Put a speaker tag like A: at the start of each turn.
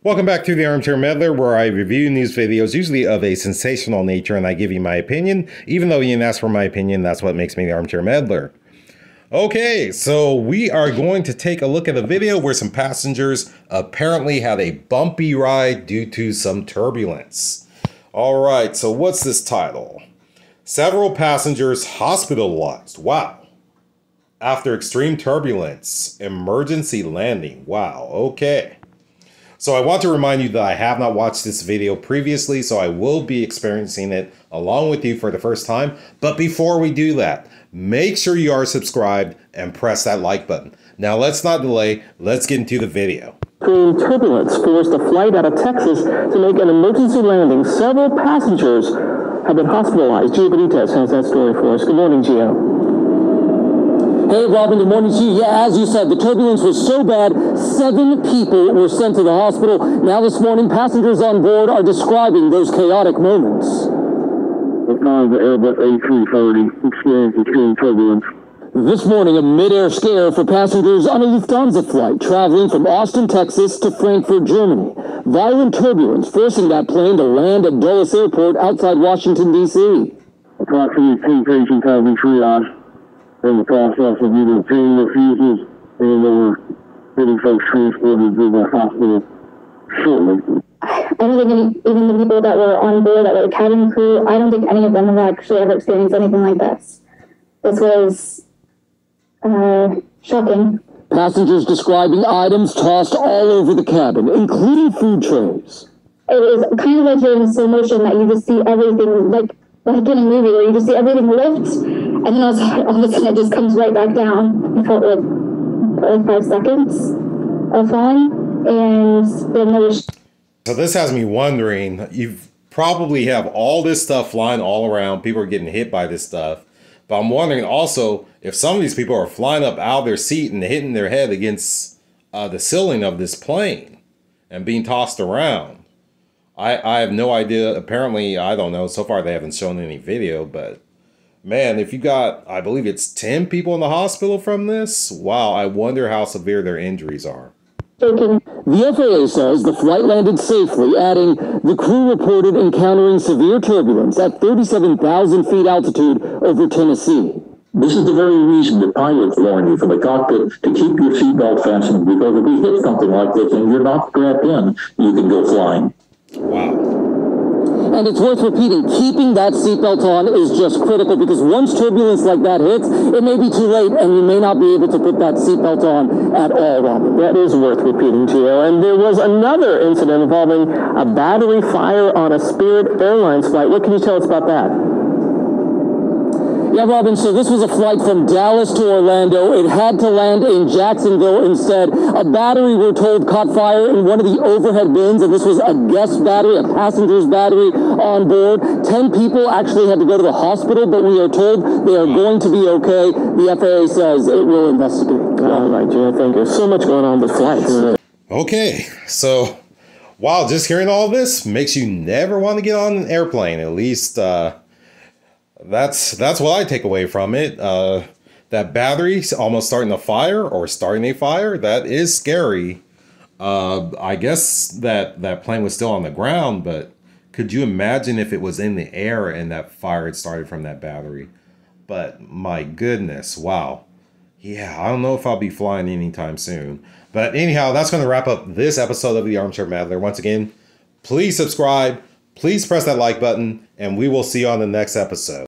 A: Welcome back to the Armchair Meddler, where I review news videos, usually of a sensational nature, and I give you my opinion. Even though you didn't ask for my opinion, that's what makes me the Armchair Meddler. Okay, so we are going to take a look at a video where some passengers apparently had a bumpy ride due to some turbulence. Alright, so what's this title? Several passengers hospitalized. Wow. After extreme turbulence, emergency landing. Wow, okay. So I want to remind you that I have not watched this video previously, so I will be experiencing it along with you for the first time. But before we do that, make sure you are subscribed and press that like button. Now let's not delay, let's get into the video.
B: Extreme turbulence forced a flight out of Texas to make an emergency landing. Several passengers have been hospitalized. Gio Benitez has that story for us. Good morning, Gio. Hey, Robin, good morning to you. Yeah, as you said, the turbulence was so bad, 7 people were sent to the hospital. Now this morning, passengers on board are describing those chaotic moments.
C: The Airbus A330 experienced extreme turbulence.
B: This morning, a mid-air scare for passengers on a Lufthansa flight traveling from Austin, Texas to Frankfurt, Germany. Violent turbulence forcing that plane to land at Dulles Airport outside Washington, D.C.
C: Approximately 10 patients have been triaged in the process of either pain refusals and they were getting folks transported to the hospital shortly.
D: I don't think even the people that were on board, that were the cabin crew, I don't think any of them have actually ever experienced anything like this. This was shocking.
B: Passengers describing items tossed all over the cabin, including food trays.
D: It was kind of like you're in slow motion, that you just see everything, like in a movie where you just see everything lift, and then all of a sudden it just comes right back down. You felt like 5 seconds of falling, and then there was...
A: So this has me wondering, you probably have all this stuff flying all around, people are getting hit by this stuff, but I'm wondering also if some of these people are flying up out of their seat and hitting their head against the ceiling of this plane and being tossed around. I have no idea. Apparently, I don't know. So far, they haven't shown any video, but man, if you got, I believe it's 10 people in the hospital from this, wow, I wonder how severe their injuries are.
B: The FAA says the flight landed safely, adding, the crew reported encountering severe turbulence at 37,000 feet altitude over Tennessee.
E: This is the very reason the pilots warn you from the cockpit to keep your seatbelt fastened, because if we hit something like this and you're not strapped in, you can go flying.
A: Wow.
B: And it's worth repeating, keeping that seatbelt on is just critical, because once turbulence like that hits, it may be too late and you may not be able to put that seatbelt on at all, Robin.
F: That is worth repeating, Gio. And there was another incident involving a battery fire on a Spirit Airlines flight. What can you tell us about that?
B: Yeah, Robin, so this was a flight from Dallas to Orlando. It had to land in Jacksonville instead. A battery, we're told, caught fire in one of the overhead bins, and this was a guest battery, a passenger's battery on board. 10 people actually had to go to the hospital, but we are told they are going to be okay. The FAA says it will investigate.
F: All right, Gio, thank you. So much going on with flights.
A: Okay, so wow, just hearing all this makes you never want to get on an airplane. At least that's what I take away from it. That battery almost starting a fire or starting a fire, that is scary. I guess that plane was still on the ground, but could you imagine if it was in the air and that fire had started from that battery? But my goodness, wow. Yeah, I don't know if I'll be flying anytime soon. But anyhow, that's going to wrap up this episode of the Armchair Meddler. Once again, please subscribe, please press that like button, and we will see you on the next episode.